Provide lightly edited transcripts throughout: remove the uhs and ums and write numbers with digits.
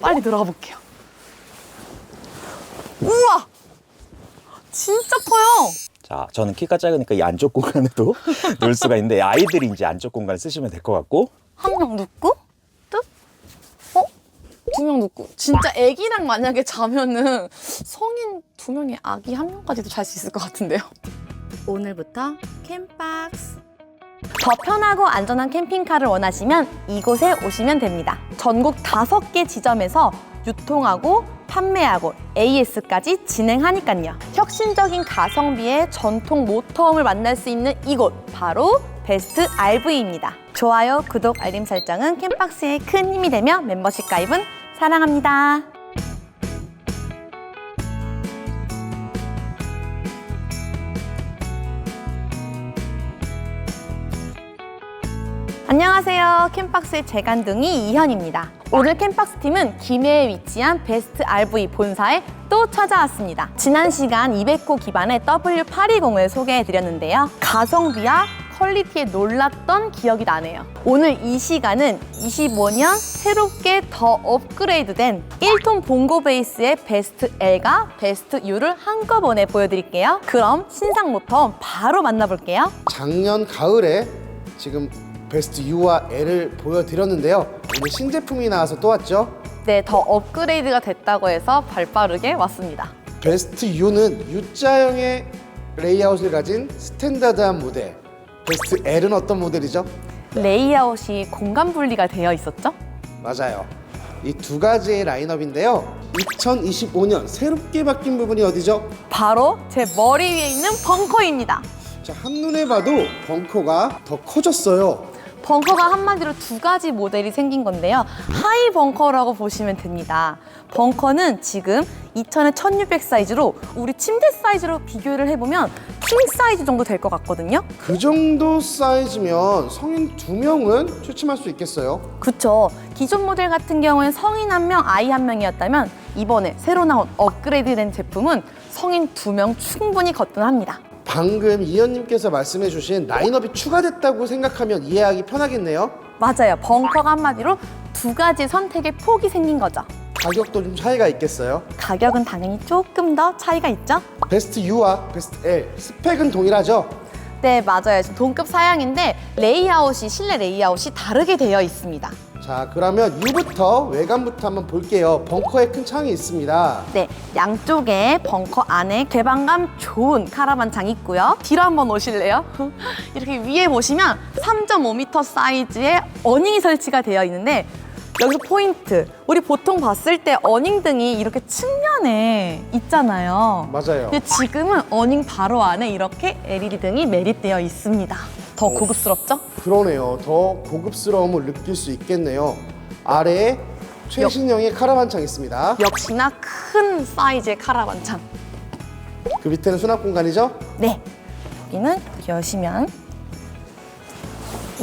빨리 들어가 볼게요. 우와! 진짜 커요. 자, 저는 키가 작으니까 이 안쪽 공간에도 놓을 수가 있는데 아이들이 이제 안쪽 공간을 쓰시면 될 것 같고. 한 명 눕고 또? 두 명 눕고. 진짜 애기랑 만약에 자면은 성인 2명에 아기 1명까지도 잘 수 있을 것 같은데요. 오늘부터 캠박스. 더 편하고 안전한 캠핑카를 원하시면 이곳에 오시면 됩니다. 전국 5개 지점에서 유통하고 판매하고 AS까지 진행하니까요. 혁신적인 가성비의 전통 모터홈을 만날 수 있는 이곳, 바로 베스트 RV입니다. 좋아요, 구독, 알림 설정은 캠박스의 큰 힘이 되며 멤버십 가입은 사랑합니다. 안녕하세요. 캠박스의 재간둥이 이현입니다. 오늘 캠박스 팀은 김해에 위치한 베스트 RV 본사에 또 찾아왔습니다. 지난 시간 200호 기반의 W820을 소개해드렸는데요. 가성비와 퀄리티에 놀랐던 기억이 나네요. 오늘 이 시간은 25년 새롭게 더 업그레이드된 1톤 봉고 베이스의 베스트 L과 베스트 U를 한꺼번에 보여드릴게요. 그럼 신상 모터 바로 만나볼게요. 작년 가을에 지금 베스트 U와 L을 보여드렸는데요. 오늘 신제품이 나와서 또 왔죠. 네, 더 업그레이드가 됐다고 해서 발빠르게 왔습니다. 베스트 U는 U자형의 레이아웃을 가진 스탠다드한 모델. 베스트 L은 어떤 모델이죠? 레이아웃이 공간 분리가 되어 있었죠? 맞아요. 이 두 가지의 라인업인데요. 2025년 새롭게 바뀐 부분이 어디죠? 바로 제 머리 위에 있는 벙커입니다. 자, 한눈에 봐도 벙커가 더 커졌어요. 벙커가 한마디로 2가지 모델이 생긴 건데요. 하이 벙커라고 보시면 됩니다. 벙커는 지금 2000에 1600 사이즈로 우리 침대 사이즈로 비교를 해보면 킹 사이즈 정도 될 것 같거든요. 그 정도 사이즈면 성인 2명은 취침할 수 있겠어요? 그쵸. 기존 모델 같은 경우엔 성인 1명, 아이 1명이었다면 이번에 새로 나온 업그레이드된 제품은 성인 2명 충분히 거뜬합니다. 방금 이현님께서 말씀해 주신 라인업이 추가됐다고 생각하면 이해하기 편하겠네요. 맞아요. 벙커가 한마디로 2가지 선택의 폭이 생긴 거죠. 가격도 좀 차이가 있겠어요. 가격은 당연히 조금 더 차이가 있죠? 베스트 U와 베스트 L 스펙은 동일하죠? 네, 맞아요. 지금 동급 사양인데 레이아웃이, 실내 레이아웃이 다르게 되어 있습니다. 자, 그러면 U부터 외관부터 한번 볼게요. 벙커에 큰 창이 있습니다. 네, 양쪽에 벙커 안에 개방감 좋은 카라반 창이 있고요. 뒤로 한번 오실래요? 이렇게 위에 보시면 3.5m 사이즈의 어닝이 설치가 되어 있는데 여기서 포인트, 우리 보통 봤을 때 어닝등이 이렇게 측면에 있잖아요. 맞아요. 근데 지금은 어닝 바로 안에 이렇게 LED 등이 매립되어 있습니다. 더 고급스럽죠? 그러네요. 더 고급스러움을 느낄 수 있겠네요. 아래에 최신형의 카라반 창이 있습니다. 역시나 큰 사이즈의 카라반 창. 그 밑에는 수납 공간이죠? 네, 여기는 이렇게 여시면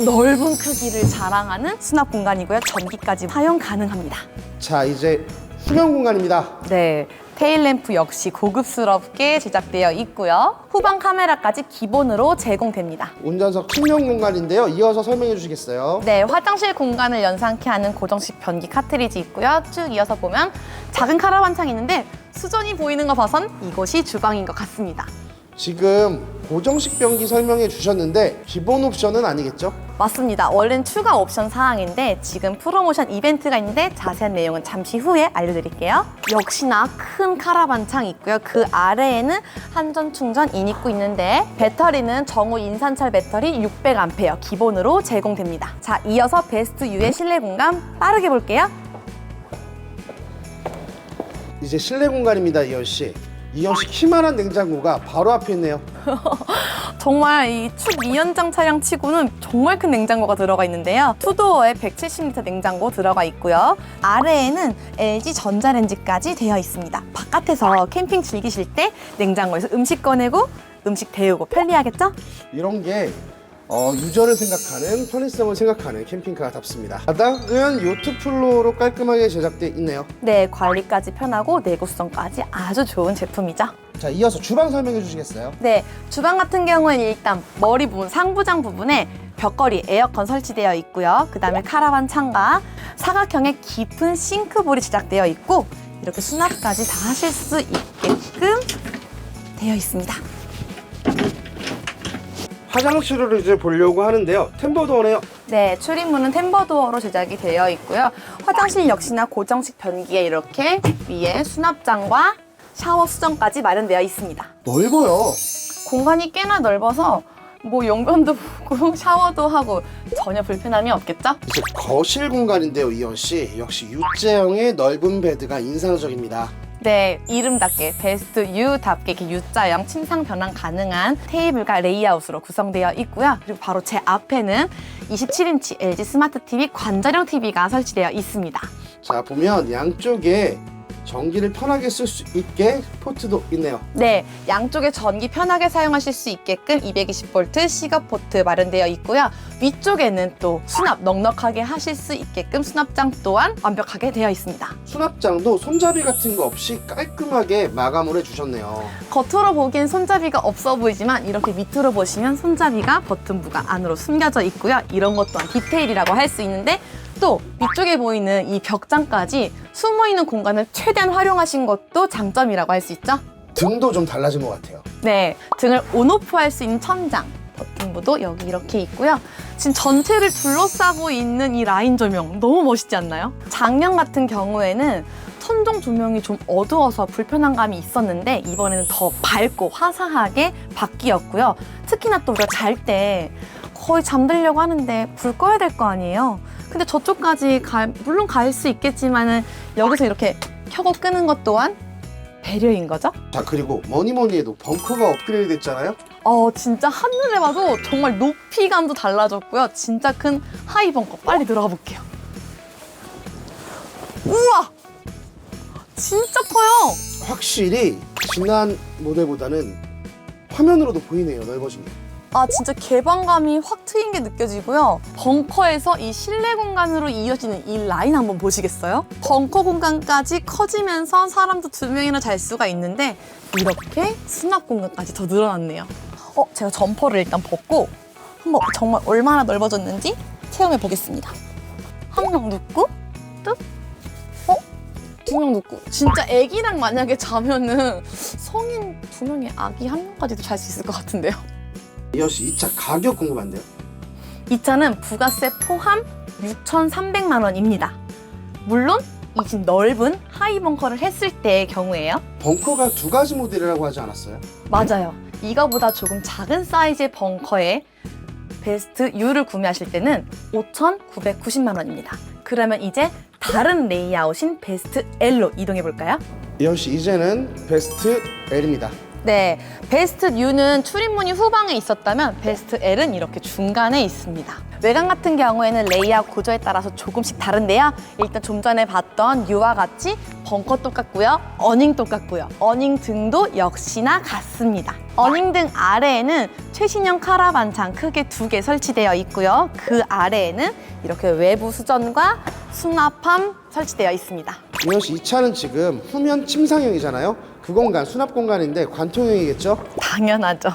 넓은 크기를 자랑하는 수납 공간이고요. 전기까지 사용 가능합니다. 자, 이제 수면 공간입니다. 네, 테일램프 역시 고급스럽게 제작되어 있고요. 후방 카메라까지 기본으로 제공됩니다. 운전석 측면 공간인데요. 이어서 설명해 주시겠어요? 네, 화장실 공간을 연상케 하는 고정식 변기 카트리지 있고요. 쭉 이어서 보면 작은 카라반 창이 있는데 수전이 보이는 거 봐선 이곳이 주방인 것 같습니다. 지금 고정식 변기 설명해 주셨는데 기본 옵션은 아니겠죠? 맞습니다. 원래는 추가 옵션 사항인데 지금 프로모션 이벤트가 있는데 자세한 내용은 잠시 후에 알려드릴게요. 역시나 큰 카라반 창이 있고요. 그 아래에는 한전 충전 인입구 있는데 배터리는 정우 인산철 배터리 600A 기본으로 제공됩니다. 자, 이어서 베스트 U의 실내 공간 빠르게 볼게요. 이제 실내 공간입니다, 이현 씨. 이현 씨 키만한 냉장고가 바로 앞에 있네요. 정말 이 축 2연장 차량 치고는 정말 큰 냉장고가 들어가 있는데요. 투도어에 170L 냉장고 들어가 있고요. 아래에는 LG 전자레인지까지 되어 있습니다. 바깥에서 캠핑 즐기실 때 냉장고에서 음식 꺼내고 음식 데우고 편리하겠죠? 이런 게 유저를 생각하는, 편의성을 생각하는 캠핑카답습니다. 바닥은 요트 플로어로 깔끔하게 제작되어 있네요. 네, 관리까지 편하고 내구성까지 아주 좋은 제품이죠. 자, 이어서 주방 설명해 주시겠어요? 네, 주방 같은 경우에는 일단 머리 부분, 상부장 부분에 벽걸이 에어컨 설치되어 있고요. 그 다음에 카라반 창과 사각형의 깊은 싱크볼이 제작되어 있고 이렇게 수납까지 다 하실 수 있게끔 되어 있습니다. 화장실을 이제 보려고 하는데요. 템버도어네요. 네, 출입문은 템버도어로 제작이 되어 있고요. 화장실 역시나 고정식 변기에 이렇게 위에 수납장과 샤워 수정까지 마련되어 있습니다. 넓어요. 공간이 꽤나 넓어서 뭐 용변도 보고 샤워도 하고 전혀 불편함이 없겠죠? 이제 거실 공간인데요, 이현 씨. 역시 U자형의 넓은 베드가 인상적입니다. 네, 이름답게 베스트 U답게 이렇게 U자형 침상 변환 가능한 테이블과 레이아웃으로 구성되어 있고요. 그리고 바로 제 앞에는 27인치 LG 스마트 TV 관절형 TV가 설치되어 있습니다. 자, 보면 양쪽에 전기를 편하게 쓸 수 있게 포트도 있네요. 네, 양쪽에 전기 편하게 사용하실 수 있게끔 220V 시각 포트 마련되어 있고요. 위쪽에는 또 수납 넉넉하게 하실 수 있게끔 수납장 또한 완벽하게 되어 있습니다. 수납장도 손잡이 같은 거 없이 깔끔하게 마감을 해주셨네요. 겉으로 보기엔 손잡이가 없어 보이지만 이렇게 밑으로 보시면 손잡이가 버튼부가 안으로 숨겨져 있고요. 이런 것 또한 디테일이라고 할 수 있는데 또 위쪽에 보이는 이 벽장까지 숨어있는 공간을 최대한 활용하신 것도 장점이라고 할 수 있죠. 등도 좀 달라진 것 같아요. 네, 등을 온오프 할 수 있는 천장 버튼부도 여기 이렇게 있고요. 지금 전체를 둘러싸고 있는 이 라인 조명 너무 멋있지 않나요? 작년 같은 경우에는 천정 조명이 좀 어두워서 불편한 감이 있었는데 이번에는 더 밝고 화사하게 바뀌었고요. 특히나 또 우리가 잘 때 거의 잠들려고 하는데 불 꺼야 될 거 아니에요. 근데 저쪽까지 물론 갈 수 있겠지만은 여기서 이렇게 켜고 끄는 것 또한 배려인 거죠? 자, 그리고 뭐니 해도 벙커가 업그레이드 됐잖아요. 진짜 한눈에 봐도 정말 높이감도 달라졌고요. 진짜 큰 하이 벙커 빨리 들어가 볼게요. 우와! 진짜 커요. 확실히 지난 모델보다는 화면으로도 보이네요, 넓어진 게. 진짜 개방감이 확 트인 게 느껴지고요. 벙커에서 이 실내 공간으로 이어지는 이 라인 한번 보시겠어요? 벙커 공간까지 커지면서 사람도 2명이나 잘 수가 있는데 이렇게 수납 공간까지 더 늘어났네요. 제가 점퍼를 일단 벗고 한번 정말 얼마나 넓어졌는지 체험해 보겠습니다. 한 명 눕고 뚝 2명 눕고 진짜 애기랑 만약에 자면은 성인 2명에 아기 1명까지도 잘 수 있을 것 같은데요. 이현 씨, 이 차 가격 궁금한데요? 이 차는 부가세 포함 6,300만 원입니다. 물론 이 집 넓은 하이 벙커를 했을 때의 경우에요. 벙커가 2가지 모델이라고 하지 않았어요? 맞아요. 이거보다 조금 작은 사이즈의 벙커에 베스트 U를 구매하실 때는 5,990만 원입니다. 그러면 이제 다른 레이아웃인 베스트 L로 이동해 볼까요? 이현 씨, 이제는 베스트 L입니다. 네, 베스트 U는 출입문이 후방에 있었다면 베스트 L은 이렇게 중간에 있습니다. 외관 같은 경우에는 레이아웃 구조에 따라서 조금씩 다른데요. 일단 좀 전에 봤던 U와 같이 벙커 똑같고요. 어닝 똑같고요. 어닝 등도 역시나 같습니다. 어닝 등 아래에는 최신형 카라반창 크게 2개 설치되어 있고요. 그 아래에는 이렇게 외부 수전과 수납함 설치되어 있습니다. 이현 씨, 이 차는 지금 후면 침상형이잖아요. 그 공간, 수납 공간인데 관통형이겠죠? 당연하죠.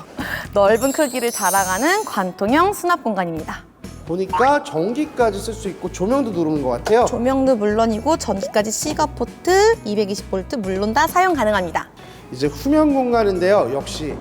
넓은 크기를 자랑하는 관통형 수납 공간입니다. 보니까 전기까지 쓸 수 있고 조명도 누르는 것 같아요. 조명도 물론이고 전기까지 시가포트, 220V 물론 다 사용 가능합니다. 이제 후면 공간인데요. 역시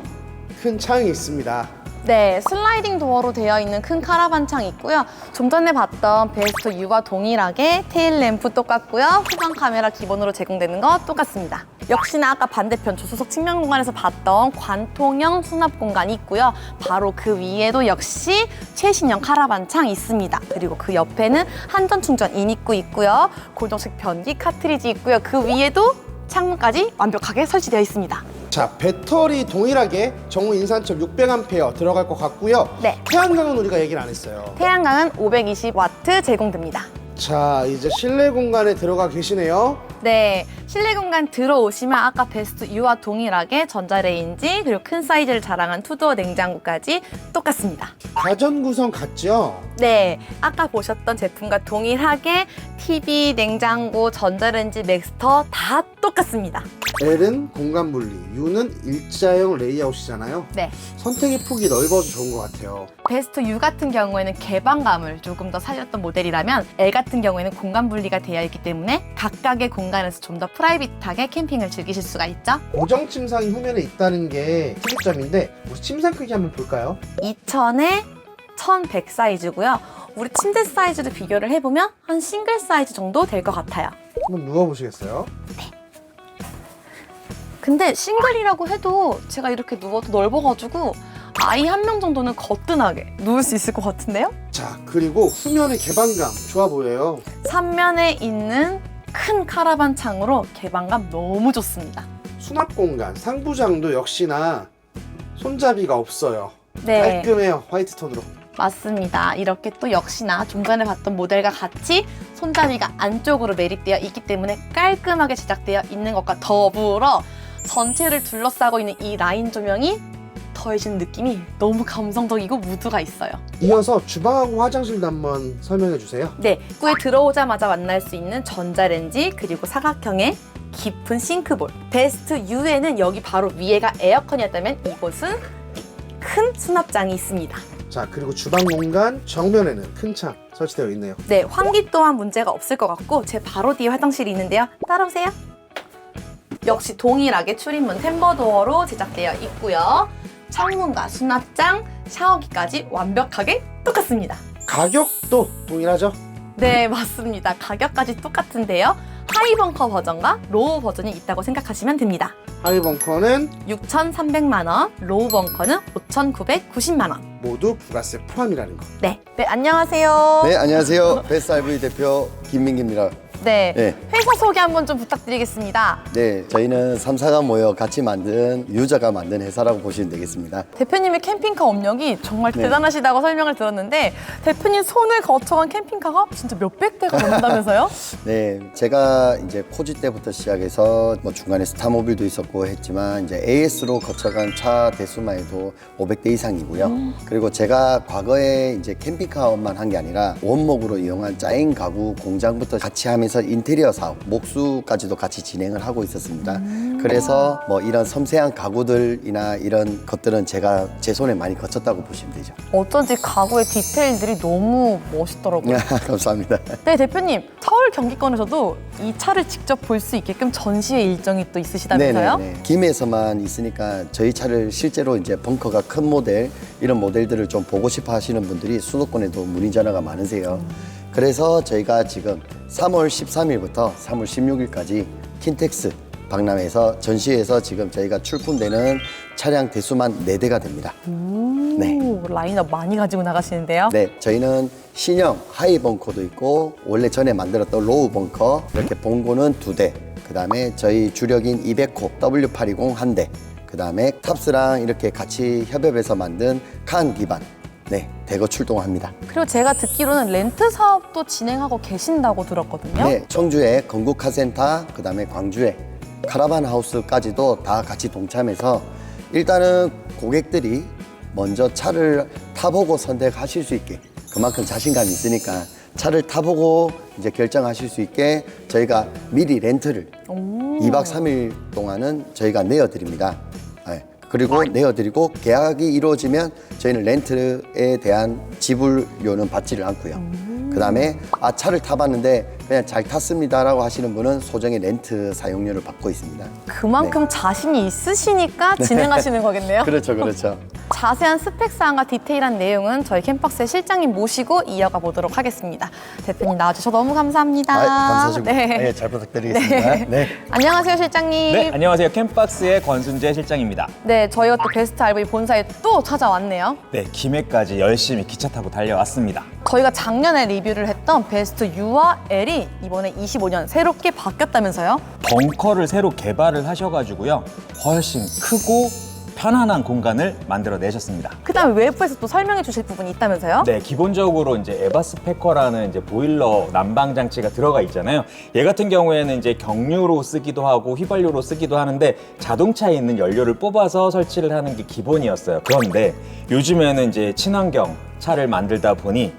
큰 창이 있습니다. 네, 슬라이딩 도어로 되어 있는 큰 카라반 창이 있고요. 좀 전에 봤던 베스트 U와 동일하게 테일 램프 똑같고요. 후방 카메라 기본으로 제공되는 거 똑같습니다. 역시나 아까 반대편 조수석 측면 공간에서 봤던 관통형 수납 공간이 있고요. 바로 그 위에도 역시 최신형 카라반 창이 있습니다. 그리고 그 옆에는 한전 충전 인입구 있고요. 고정식 변기 카트리지 있고요. 그 위에도 창문까지 완벽하게 설치되어 있습니다. 자, 배터리 동일하게 정우 인산철 600A 들어갈 것 같고요. 네. 태양광은 우리가 얘기를 안 했어요. 태양광은 520W 제공됩니다. 자, 이제 실내 공간에 들어가 계시네요. 네, 실내 공간 들어오시면 아까 베스트 U와 동일하게 전자레인지 그리고 큰 사이즈를 자랑한 투도어 냉장고까지 똑같습니다. 가전 구성 같죠? 네, 아까 보셨던 제품과 동일하게 TV, 냉장고, 전자레인지, 믹스터 다 똑같습니다. L은 공간 분리, U는 일자형 레이아웃이잖아요. 네. 선택의 폭이 넓어서 좋은 것 같아요. 베스트 U 같은 경우에는 개방감을 조금 더 살렸던 모델이라면 L 같은 경우에는 공간 분리가 되어 있기 때문에 각각의 공간에서 좀 더 프라이빗하게 캠핑을 즐기실 수가 있죠. 고정 침상이 후면에 있다는 게 특이점인데 우리 침상 크기 한번 볼까요? 2000에 1100 사이즈고요. 우리 침대 사이즈도 비교를 해보면 한 싱글 사이즈 정도 될 것 같아요. 한번 누워보시겠어요? 근데 싱글이라고 해도 제가 이렇게 누워도 넓어가지고 아이 한 명 정도는 거뜬하게 누울 수 있을 것 같은데요? 자, 그리고 후면의 개방감 좋아 보여요. 3면에 있는 큰 카라반 창으로 개방감 너무 좋습니다. 수납 공간, 상부장도 역시나 손잡이가 없어요. 네, 깔끔해요, 화이트 톤으로. 맞습니다. 이렇게 또 역시나 좀 전에 봤던 모델과 같이 손잡이가 안쪽으로 매립되어 있기 때문에 깔끔하게 제작되어 있는 것과 더불어 전체를 둘러싸고 있는 이 라인 조명이 더해지는 느낌이 너무 감성적이고 무드가 있어요. 이어서 주방하고 화장실도 한번 설명해 주세요. 네, 입구에 들어오자마자 만날 수 있는 전자레인지 그리고 사각형의 깊은 싱크볼. 베스트 U에는 여기 바로 위에가 에어컨이었다면 이곳은 큰 수납장이 있습니다. 자, 그리고 주방 공간 정면에는 큰 창 설치되어 있네요. 네, 환기 또한 문제가 없을 것 같고 제 바로 뒤에 화장실이 있는데요. 따라오세요. 역시 동일하게 출입문 템버도어로 제작되어 있고요. 창문과 수납장, 샤워기까지 완벽하게 똑같습니다. 가격도 동일하죠? 네, 맞습니다. 가격까지 똑같은데요. 하이벙커 버전과 로우 버전이 있다고 생각하시면 됩니다. 하이벙커는 6,300만 원, 로우 벙커는 5,990만 원. 모두 부가세 포함이라는 거. 네, 안녕하세요. 네, 안녕하세요. 베스트 RV 대표 김민기입니다. 네, 네. 회사 소개 한번 좀 부탁드리겠습니다. 네, 저희는 3사가 모여 같이 만든 유저가 만든 회사라고 보시면 되겠습니다. 대표님의 캠핑카 업력이 정말 네. 대단하시다고 설명을 들었는데 대표님 손을 거쳐간 캠핑카가 진짜 몇백 대가 넘는다면서요? 네, 제가 이제 코지 때부터 시작해서 뭐 중간에 스타모빌도 있었고 했지만 이제 AS로 거쳐간 차 대수만 해도 500대 이상이고요. 그리고 제가 과거에 이제 캠핑카만 한 게 아니라 원목으로 이용한 짜인 가구 공장부터 같이 하면서 인테리어 사업, 목수까지도 같이 진행을 하고 있었습니다. 그래서 뭐 이런 섬세한 가구들이나 이런 것들은 제가 제 손에 많이 거쳤다고 보시면 되죠. 어쩐지 가구의 디테일들이 너무 멋있더라고요. 감사합니다. 네, 대표님 서울 경기권에서도 이 차를 직접 볼 수 있게끔 전시회 일정이 또 있으시다면서요? 네네네. 김해에서만 있으니까 저희 차를 실제로 이제 벙커가 큰 모델 이런 모델들을 좀 보고 싶어 하시는 분들이 수도권에도 문의 전화가 많으세요. 그래서 저희가 지금 3월 13일부터 3월 16일까지 킨텍스 박람회에서 전시회에서 지금 저희가 출품되는 차량 대수만 4대가 됩니다. 네. 라인업 많이 가지고 나가시는데요? 네, 저희는 신형 하이 벙커도 있고 원래 전에 만들었던 로우 벙커 이렇게 봉고는 2대, 그 다음에 저희 주력인 200호 W820 1대, 그 다음에 탑스랑 이렇게 같이 협업해서 만든 칸 기반 네, 대거 출동합니다. 그리고 제가 듣기로는 렌트 사업도 진행하고 계신다고 들었거든요. 네, 청주에 건국카센터, 그 다음에 광주에 카라반 하우스까지도 다 같이 동참해서 일단은 고객들이 먼저 차를 타보고 선택하실 수 있게 그만큼 자신감이 있으니까 차를 타보고 이제 결정하실 수 있게 저희가 미리 렌트를 2박 3일 동안은 저희가 내어드립니다. 네. 그리고 내어드리고 계약이 이루어지면 저희는 렌트에 대한 지불료는 받지를 않고요. 그 다음에 차를 타봤는데 그냥 잘 탔습니다라고 하시는 분은 소정의 렌트 사용료를 받고 있습니다. 그만큼 자신이 있으시니까 진행하시는 거겠네요. 그렇죠, 그렇죠. 자세한 스펙 사항과 디테일한 내용은 저희 캠퍼스의 실장님 모시고 이어가 보도록 하겠습니다. 대표님 나와주셔서 너무 감사합니다. 감사합니다. 네. 네, 잘 부탁드리겠습니다. 네. 안녕하세요, 실장님. 네, 안녕하세요. 캠박스의 권순재 실장입니다. 네, 저희가 또 베스트 RV 본사에 또 찾아왔네요. 네, 김해까지 열심히 기차 타고 달려왔습니다. 저희가 작년에 리뷰를 했던 베스트 U와 L이 이번에 25년 새롭게 바뀌었다면서요? 벙커를 새로 개발을 하셔가지고요. 훨씬 크고 편안한 공간을 만들어내셨습니다. 그 다음에 외부에서 또 설명해 주실 부분이 있다면서요? 네, 기본적으로 이제 에바스페커라는 이제 보일러 난방 장치가 들어가 있잖아요. 얘 같은 경우에는 이제 경유로 쓰기도 하고 휘발유로 쓰기도 하는데 자동차에 있는 연료를 뽑아서 설치를 하는 게 기본이었어요. 그런데 요즘에는 이제 친환경 차를 만들다 보니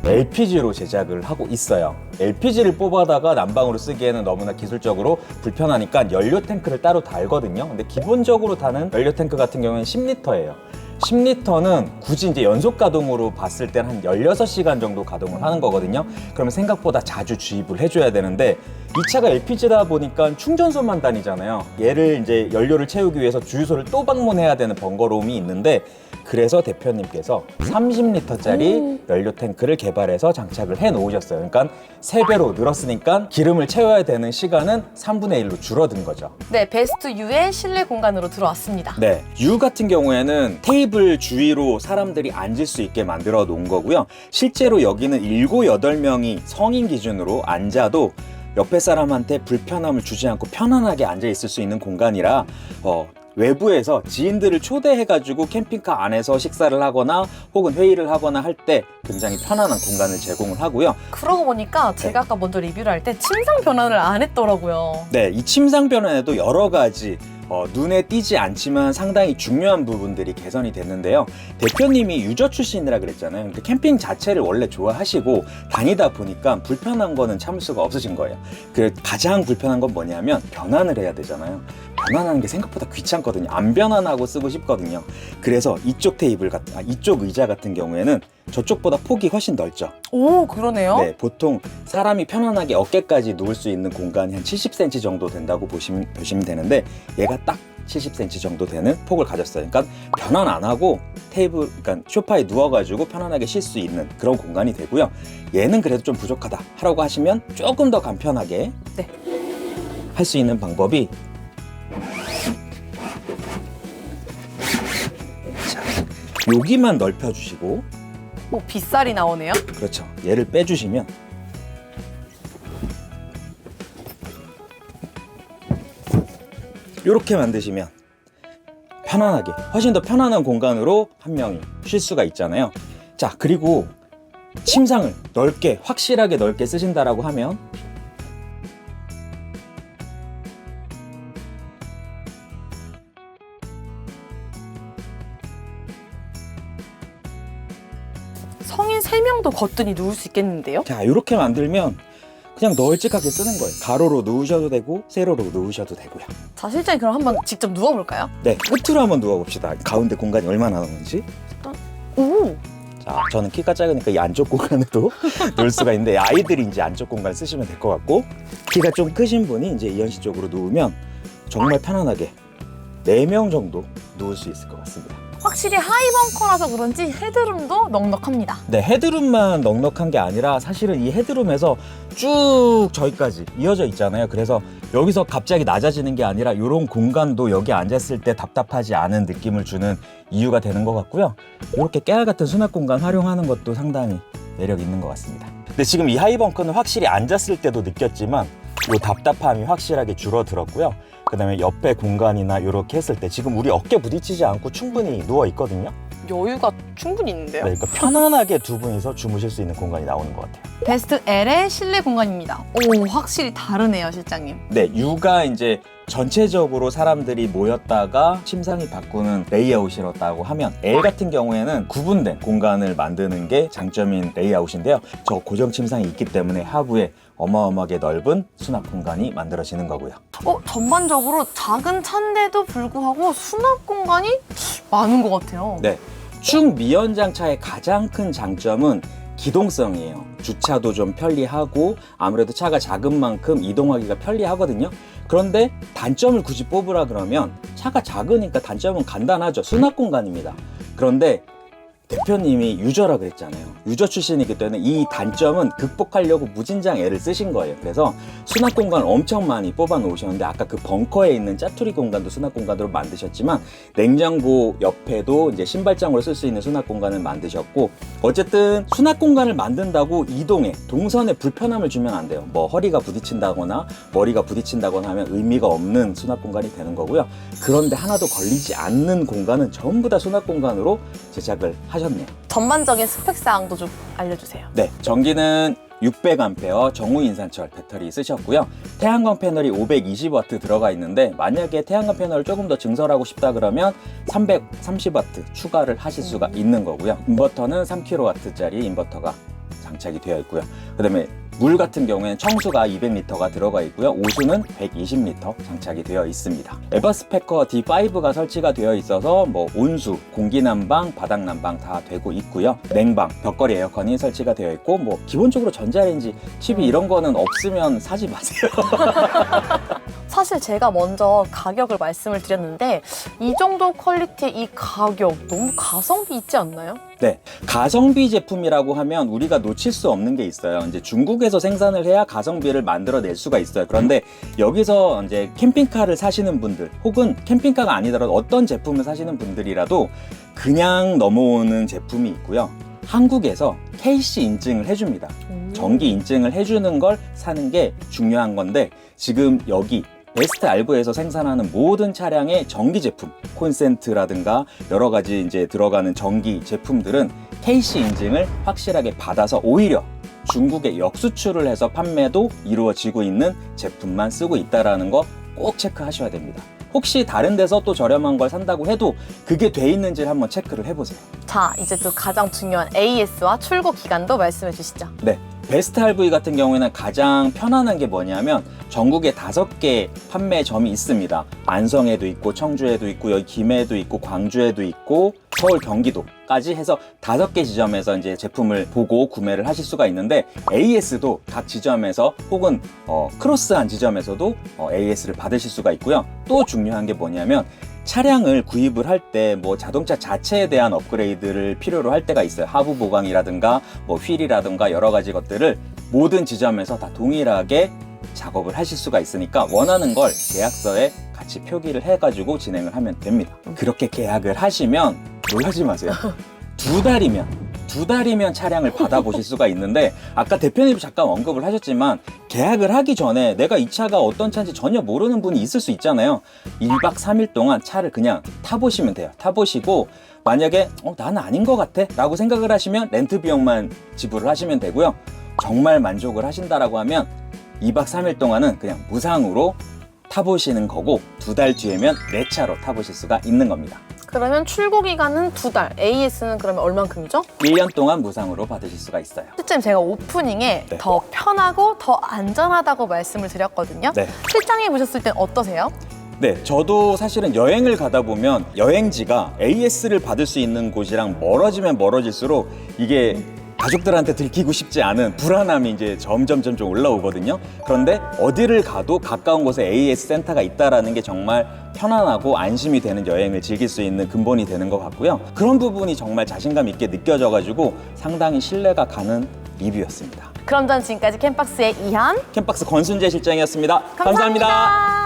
LPG로 제작을 하고 있어요. LPG를 뽑아다가 난방으로 쓰기에는 너무나 기술적으로 불편하니까 연료 탱크를 따로 달거든요. 근데 기본적으로 다는 연료 탱크 같은 경우는 10리터예요. 10리터는 굳이 이제 연속 가동으로 봤을 때는 한 16시간 정도 가동을 하는 거거든요. 그러면 생각보다 자주 주입을 해줘야 되는데 이 차가 LPG다 보니까 충전소만 다니잖아요. 얘를 이제 연료를 채우기 위해서 주유소를 또 방문해야 되는 번거로움이 있는데 그래서 대표님께서 30리터짜리 연료 탱크를 개발해서 장착을 해 놓으셨어요. 그러니까 3배로 늘었으니까 기름을 채워야 되는 시간은 3분의 1로 줄어든 거죠. 네, 베스트 U의 실내 공간으로 들어왔습니다. 네, U 같은 경우에는 테이블 주위로 사람들이 앉을 수 있게 만들어 놓은 거고요. 실제로 여기는 7, 8명이 성인 기준으로 앉아도 옆에 사람한테 불편함을 주지 않고 편안하게 앉아 있을 수 있는 공간이라 외부에서 지인들을 초대해가지고 캠핑카 안에서 식사를 하거나 혹은 회의를 하거나 할 때 굉장히 편안한 공간을 제공을 하고요. 그러고 보니까 제가 아까 먼저 리뷰를 할 때 침상 변환을 안 했더라고요. 네, 이 침상 변환에도 여러 가지 눈에 띄지 않지만 상당히 중요한 부분들이 개선이 됐는데요. 대표님이 유저 출신이라 그랬잖아요. 그러니까 캠핑 자체를 원래 좋아하시고 다니다 보니까 불편한 거는 참을 수가 없으신 거예요. 그 가장 불편한 건 뭐냐면 변환을 해야 되잖아요. 변환하는 게 생각보다 귀찮거든요. 안 변환하고 쓰고 싶거든요. 그래서 이쪽 이쪽 의자 같은 경우에는 저쪽보다 폭이 훨씬 넓죠. 오, 그러네요. 네, 보통 사람이 편안하게 어깨까지 누울 수 있는 공간이 한 70cm 정도 된다고 보시면 되는데 얘가 딱 70cm 정도 되는 폭을 가졌어요. 그러니까 변환 안 하고 그러니까 소파에 누워가지고 편안하게 쉴 수 있는 그런 공간이 되고요. 얘는 그래도 좀 부족하다 하라고 하시면 조금 더 간편하게 네. 할 수 있는 방법이 자, 여기만 넓혀주시고 빗살이 나오네요. 그렇죠. 얘를 빼주시면 이렇게 만드시면 편안하게 훨씬 더 편안한 공간으로 한 명이 쉴 수가 있잖아요. 자, 그리고 침상을 넓게 확실하게 넓게 쓰신다라고 하면 성인 3명도 거뜬히 누울 수 있겠는데요? 자, 이렇게 만들면 그냥 널찍하게 쓰는 거예요. 가로로 누우셔도 되고 세로로 누우셔도 되고요. 자, 실장님 그럼 한번 직접 누워볼까요? 네, 끝으로 한번 누워봅시다. 가운데 공간이 얼마나 남은지. 오! 자, 저는 키가 작으니까 이 안쪽 공간으로 누울 수가 있는데 아이들이 이제 안쪽 공간을 쓰시면 될 것 같고 키가 좀 크신 분이 이제 이현 씨 쪽으로 누우면 정말 편안하게 4명 정도 누울 수 있을 것 같습니다. 확실히 하이벙커라서 그런지 헤드룸도 넉넉합니다. 네, 헤드룸만 넉넉한 게 아니라 사실은 이 헤드룸에서 쭉 저기까지 이어져 있잖아요. 그래서 여기서 갑자기 낮아지는 게 아니라 이런 공간도 여기 앉았을 때 답답하지 않은 느낌을 주는 이유가 되는 것 같고요. 이렇게 깨알 같은 수납 공간 활용하는 것도 상당히 매력 있는 것 같습니다. 근데 지금 이 하이벙커는 확실히 앉았을 때도 느꼈지만 이 답답함이 확실하게 줄어들었고요. 그 다음에 옆에 공간이나 이렇게 했을 때 지금 우리 어깨 부딪히지 않고 충분히 누워 있거든요. 여유가 충분히 있는데요? 네, 그러니까 편안하게 두 분이서 주무실 수 있는 공간이 나오는 것 같아요. 베스트 L의 실내 공간입니다. 오, 확실히 다르네요, 실장님. 네, U가 이제 전체적으로 사람들이 모였다가 침상이 바꾸는 레이아웃이었다고 하면 L 같은 경우에는 구분된 공간을 만드는 게 장점인 레이아웃인데요. 저 고정 침상이 있기 때문에 하부에 어마어마하게 넓은 수납 공간이 만들어지는 거고요. 전반적으로 작은 차인데도 불구하고 수납 공간이 많은 것 같아요. 네, 충미연장차의 가장 큰 장점은 기동성이에요. 주차도 좀 편리하고 아무래도 차가 작은 만큼 이동하기가 편리하거든요. 그런데 단점을 굳이 뽑으라 그러면 차가 작으니까 단점은 간단하죠. 수납 공간입니다. 그런데 대표님이 유저라 그랬잖아요. 유저 출신이기 때문에 이 단점은 극복하려고 무진장 애를 쓰신 거예요. 그래서 수납 공간을 엄청 많이 뽑아 놓으셨는데 아까 그 벙커에 있는 짜투리 공간도 수납 공간으로 만드셨지만 냉장고 옆에도 이제 신발장으로 쓸 수 있는 수납 공간을 만드셨고 어쨌든 수납 공간을 만든다고 이동에 동선에 불편함을 주면 안 돼요. 뭐 허리가 부딪힌다거나 머리가 부딪힌다거나 하면 의미가 없는 수납 공간이 되는 거고요. 그런데 하나도 걸리지 않는 공간은 전부 다 수납 공간으로 제작을 하셨네요. 전반적인 스펙 사항도 좀 알려주세요. 네, 전기는 600A 정우 인산철 배터리 쓰셨고요. 태양광 패널이 520W 들어가 있는데 만약에 태양광 패널을 조금 더 증설하고 싶다 그러면 330W 추가를 하실 수가 있는 거고요. 인버터는 3kW짜리 인버터가 장착이 되어 있고요. 그다음에 물 같은 경우에는 청수가 200L가 들어가 있고요. 오수는 120L 장착이 되어 있습니다. 에버스패커 D5가 설치가 되어 있어서 뭐 온수, 공기난방, 바닥난방 다 되고 있고요. 냉방, 벽걸이 에어컨이 설치가 되어 있고 뭐 기본적으로 전자레인지, TV 이런 거는 없으면 사지 마세요. 사실 제가 먼저 가격을 말씀을 드렸는데 이 정도 퀄리티 이 가격 너무 가성비 있지 않나요? 네, 가성비 제품이라고 하면 우리가 놓칠 수 없는 게 있어요. 이제 중국에서 생산을 해야 가성비를 만들어낼 수가 있어요. 그런데 여기서 이제 캠핑카를 사시는 분들, 혹은 캠핑카가 아니더라도 어떤 제품을 사시는 분들이라도 그냥 넘어오는 제품이 있고요. 한국에서 KC 인증을 해줍니다. 정기 인증을 해주는 걸 사는 게 중요한 건데, 지금 여기 베스트 알부에서 생산하는 모든 차량의 전기 제품, 콘센트라든가 여러 가지 이제 들어가는 전기 제품들은 KC 인증을 확실하게 받아서 오히려 중국에 역수출을 해서 판매도 이루어지고 있는 제품만 쓰고 있다는 거 꼭 체크하셔야 됩니다. 혹시 다른 데서 또 저렴한 걸 산다고 해도 그게 돼 있는지를 한번 체크를 해보세요. 자, 이제 또 가장 중요한 AS와 출고 기간도 말씀해 주시죠. 네, 베스트 RV 같은 경우에는 가장 편안한 게 뭐냐면 전국에 5개 판매점이 있습니다. 안성에도 있고 청주에도 있고 여기 김해에도 있고 광주에도 있고 서울 경기도까지 해서 5개 지점에서 이제 제품을 보고 구매를 하실 수가 있는데, AS도 각 지점에서 혹은 크로스한 지점에서도 AS를 받으실 수가 있고요. 또 중요한 게 뭐냐면 차량을 구입을 할 때 뭐 자동차 자체에 대한 업그레이드를 필요로 할 때가 있어요. 하부 보강이라든가 뭐 휠이라든가 여러 가지 것들을 모든 지점에서 다 동일하게 작업을 하실 수가 있으니까 원하는 걸 계약서에 같이 표기를 해가지고 진행을 하면 됩니다. 그렇게 계약을 하시면 놀라지 마세요. 2달이면 차량을 받아보실 수가 있는데, 아까 대표님도 잠깐 언급을 하셨지만 계약을 하기 전에 내가 이 차가 어떤 차인지 전혀 모르는 분이 있을 수 있잖아요. 1박 3일 동안 차를 그냥 타보시면 돼요. 타보시고 만약에 나는 아닌 것 같아 라고 생각을 하시면 렌트 비용만 지불을 하시면 되고요. 정말 만족을 하신다라고 하면 2박 3일 동안은 그냥 무상으로 타보시는 거고, 2달 뒤에면 내 차로 타보실 수가 있는 겁니다. 그러면 출고 기간은 2달, AS는 그러면 얼만큼이죠? 1년 동안 무상으로 받으실 수가 있어요. 실제로 제가 오프닝에 네. 더 편하고 더 안전하다고 말씀을 드렸거든요. 네. 실장님 보셨을 땐 어떠세요? 네, 저도 사실은 여행을 가다 보면 여행지가 AS를 받을 수 있는 곳이랑 멀어지면 멀어질수록 이게 가족들한테 들키고 싶지 않은 불안함이 이제 점점 올라오거든요. 그런데 어디를 가도 가까운 곳에 AS 센터가 있다라는 게 정말 편안하고 안심이 되는 여행을 즐길 수 있는 근본이 되는 것 같고요. 그런 부분이 정말 자신감 있게 느껴져가지고 상당히 신뢰가 가는 리뷰였습니다. 그럼 전 지금까지 캠박스의 이한 캠박스 권순재 실장이었습니다. 감사합니다.